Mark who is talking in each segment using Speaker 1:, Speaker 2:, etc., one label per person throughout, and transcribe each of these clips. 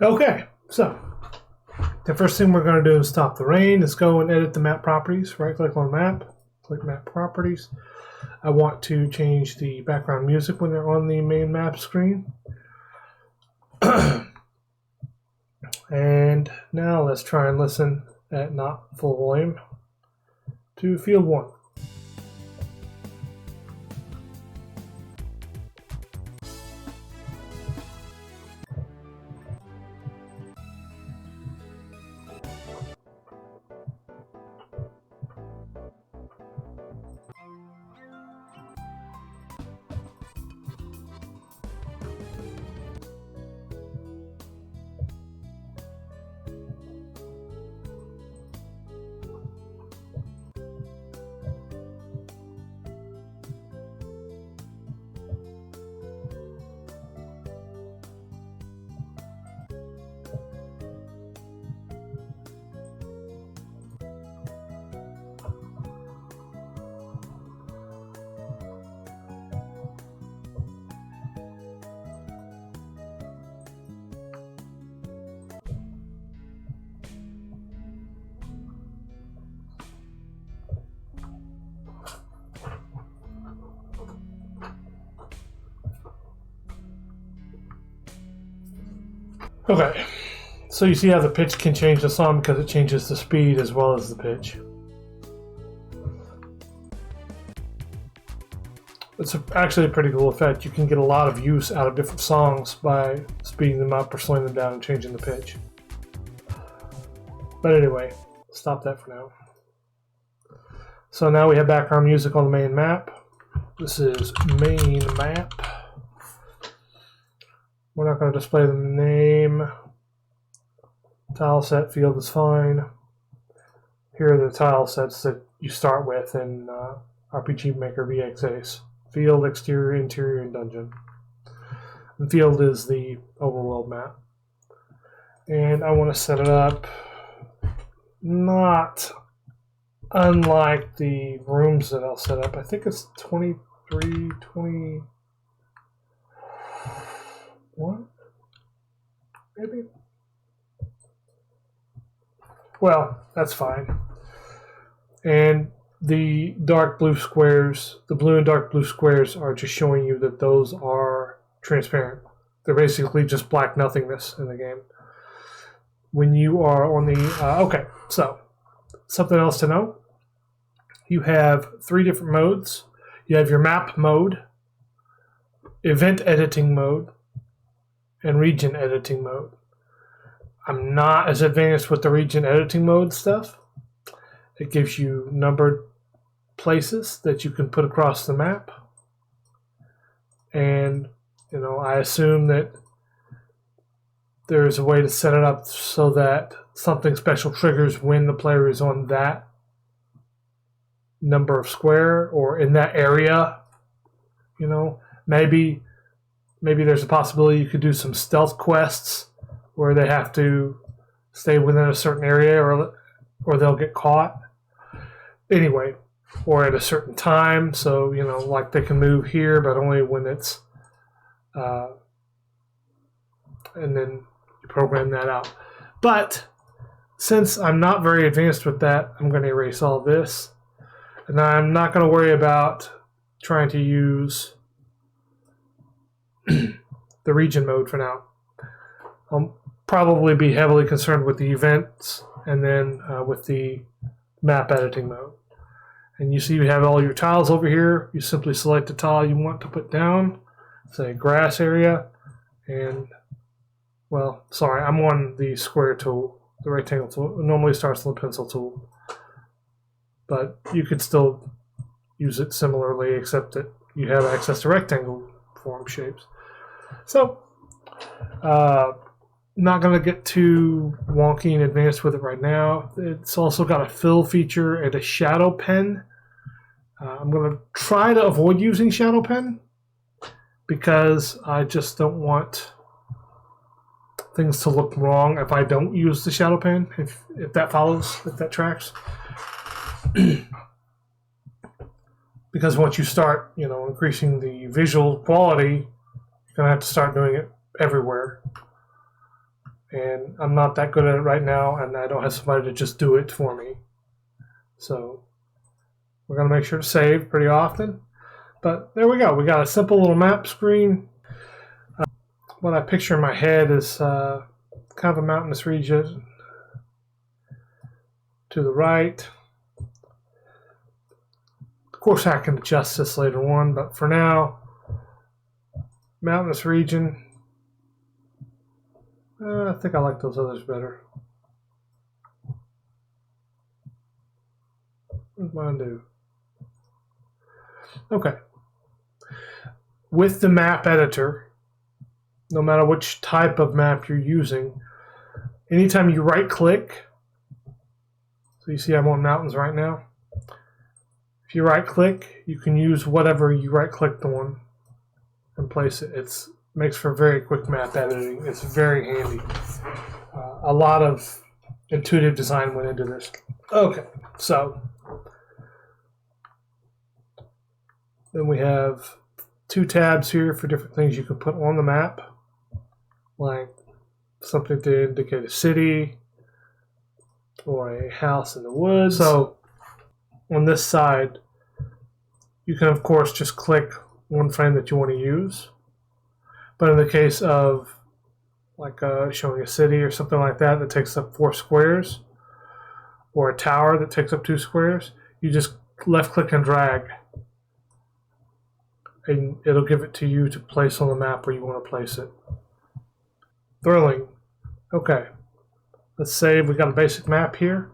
Speaker 1: Okay, so the first thing we're going to do is stop the rain. Is go and edit the map properties. Right click on map, click map properties. I want to change the background music when they're on the main map screen. And now let's try and listen at not full volume to field 1. Okay, so you see how the pitch can change the song because it changes the speed as well as the pitch. It's actually a pretty cool effect. You can get a lot of use out of different songs by speeding them up or slowing them down and changing the pitch. But anyway, stop that for now. So now we have background music on the main map. This is main map. We're not going to display the name. Tile set field is fine. Here are the tile sets that you start with in RPG Maker VX Ace. Field, exterior, interior, and dungeon. And field is the overworld map. And I want to set it up not unlike the rooms that I'll set up. I think it's 23, 21, maybe? Well, that's fine. And the dark blue squares, the blue and dark blue squares are just showing you that those are transparent. They're basically just black nothingness in the game. When you are on the, okay, so something else to know. You have 3 different modes. You have your map mode, event editing mode, and region editing mode. I'm not as advanced with the region editing mode stuff. It gives you numbered places that you can put across the map. And, you know, I assume that there's a way to set it up so that something special triggers when the player is on that number of square or in that area. You know, maybe there's a possibility you could do some stealth quests where they have to stay within a certain area or they'll get caught. Anyway, or at a certain time, so, you know, like they can move here, but only when it's, and then you program that out. But since I'm not very advanced with that, I'm going to erase all this. And I'm not going to worry about trying to use the region mode for now. I'll probably be heavily concerned with the events and then with the map editing mode. And you see you have all your tiles over here. You simply select the tile you want to put down, say grass area, and, well, sorry, I'm on the square tool, the rectangle tool. It normally starts on the pencil tool. But you could still use it similarly, except that you have access to rectangle form shapes. So, not going to get too wonky and advanced with it right now. It's also got a fill feature and a shadow pen. I'm going to try to avoid using shadow pen because I just don't want things to look wrong if I don't use the shadow pen, if that follows, if that tracks. Because once you start, you know, increasing the visual quality, you're going to have to start doing it everywhere. and I'm not that good at it right now, and I don't have somebody to just do it for me. So we're going to make sure to save pretty often. But there we go. We got a simple little map screen. What I picture in my head is kind of a mountainous region to the right. Of course, I can adjust this later on, but for now, mountainous region. I think I like those others better. What does mine do? Okay. With the map editor, no matter which type of map you're using, anytime you right click, so you see I'm on mountains right now. If you right click, you can use whatever you right clicked on and place it. It makes for very quick map editing. It's very handy. A lot of intuitive design went into this. Okay, so then we have 2 tabs here for different things you can put on the map, like something to indicate a city or a house in the woods. So on this side, you can of course just click one frame that you want to use. But in the case of like showing a city or something like that that takes up 4 squares, or a tower that takes up 2 squares, you just left click and drag, and it'll give it to you to place on the map where you want to place it. Thrilling. Okay, let's say we got a basic map here,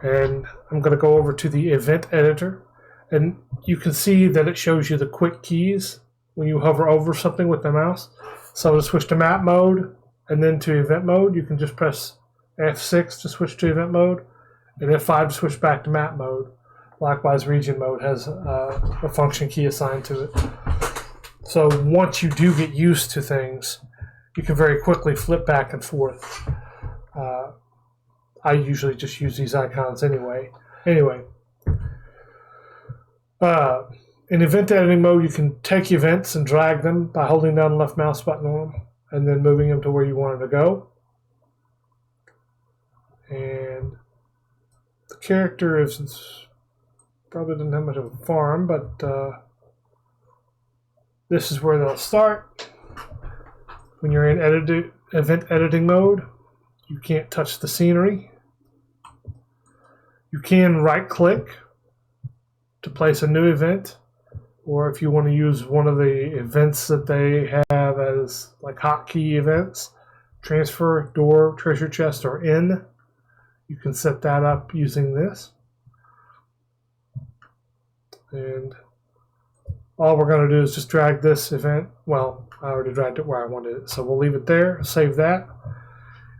Speaker 1: and I'm going to go over to the event editor, and you can see that it shows you the quick keys when you hover over something with the mouse. So to switch to map mode and then to event mode, you can just press F6 to switch to event mode, and F5 to switch back to map mode. Likewise, region mode has a function key assigned to it. So once you do get used to things, you can very quickly flip back and forth. I usually just use these icons anyway. In event editing mode, you can take events and drag them by holding down the left mouse button on them and then moving them to where you want them to go. And the character probably doesn't have much of a farm, but this is where they'll start. When you're in event editing mode, you can't touch the scenery. You can right click to place a new event, or if you want to use one of the events that they have as like hotkey events, transfer, door, treasure chest, or inn, you can set that up using this. And all we're going to do is just drag this event. Well, I already dragged it where I wanted it, so we'll leave it there, save that.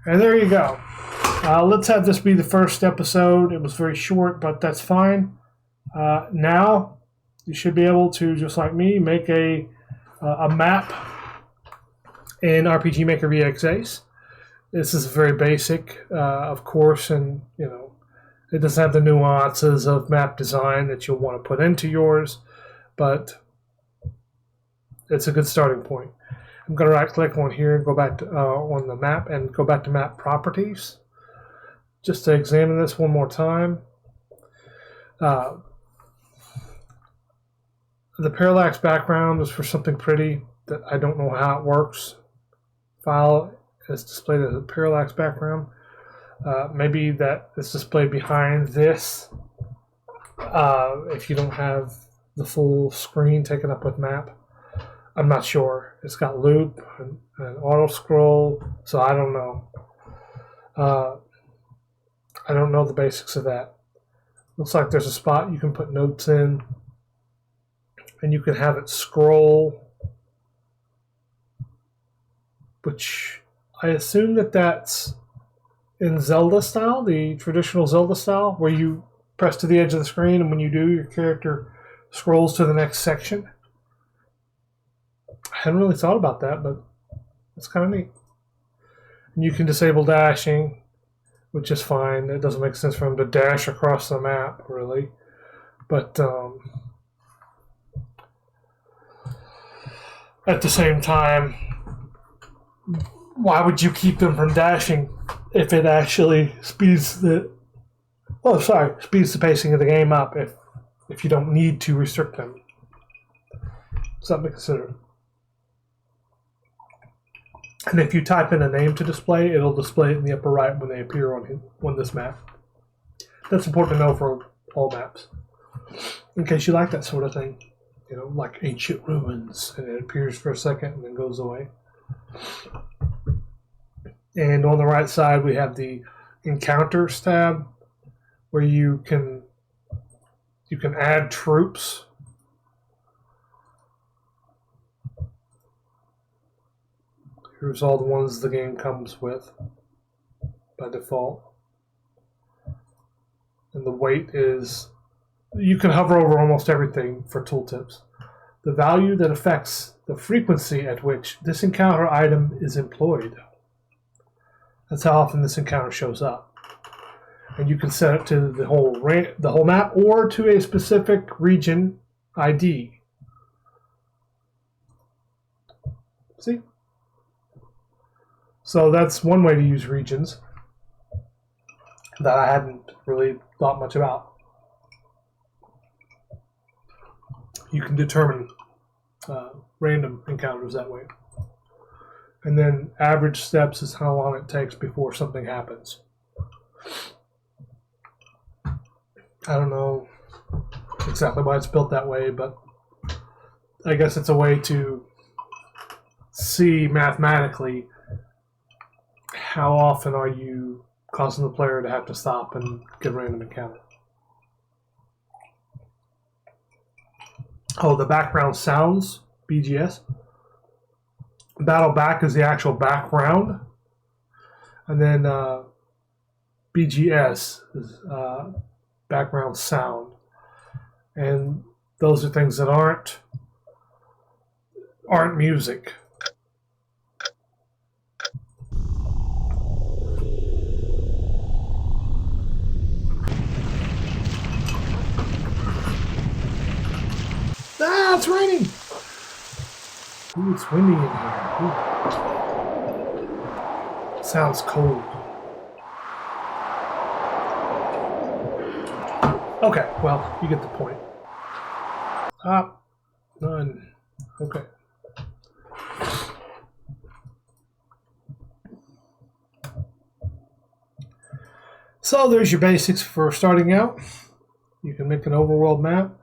Speaker 1: And there you go. Let's have this be the first episode. It was very short, but that's fine. Now, you should be able to, just like me, make a map in RPG Maker VX Ace. This is very basic, of course, and it doesn't have the nuances of map design that you'll want to put into yours, but it's a good starting point. I'm going to right-click on here and go back to, on the map and go back to Map Properties, just to examine this one more time. The parallax background is for something pretty that I don't know how it works. File is displayed as a parallax background. Maybe that is displayed behind this if you don't have the full screen taken up with map. I'm not sure. It's got loop and auto scroll, so I don't know. I don't know the basics of that. Looks like there's a spot you can put notes in, and you can have it scroll, which I assume that's in Zelda style, the traditional Zelda style, where you press to the edge of the screen, and when you do, your character scrolls to the next section. I hadn't really thought about that, but that's kind of neat. And you can disable dashing, which is fine. It doesn't make sense for them to dash across the map, really. But at the same time, why would you keep them from dashing if it actually speeds the pacing of the game up if you don't need to restrict them? Something to consider. And if you type in a name to display, it'll display it in the upper right when they appear on this map. That's important to know for all maps, in case you like that sort of thing. You know, like ancient ruins, and it appears for a second and then goes away. And on the right side, we have the Encounters tab, where you can add troops. Here's all the ones the game comes with by default. And the weight is, you can hover over almost everything for tooltips. The value that affects the frequency at which this encounter item is employed. That's how often this encounter shows up. And you can set it to the whole map or to a specific region ID. See? So that's one way to use regions that I hadn't really thought much about. You can determine random encounters that way. And then average steps is how long it takes before something happens. I don't know exactly why it's built that way, but I guess it's a way to see mathematically how often are you causing the player to have to stop and get a random encounter. Oh, the background sounds, BGS. Battle back is the actual background. And then BGS is background sound. And those are things that aren't music. Ah, it's raining! Ooh, it's windy in here. Ooh. Sounds cold. Okay, well, you get the point. None. Okay. So there's your basics for starting out. You can make an overworld map.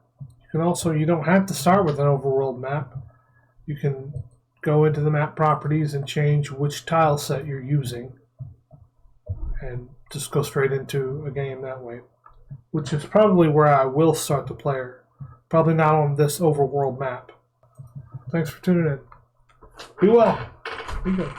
Speaker 1: You don't have to start with an overworld map. You can go into the map properties and change which tile set you're using and just go straight into a game that way, which is probably where I will start the player. Probably not on this overworld map. Thanks for tuning in. Be well. Be good.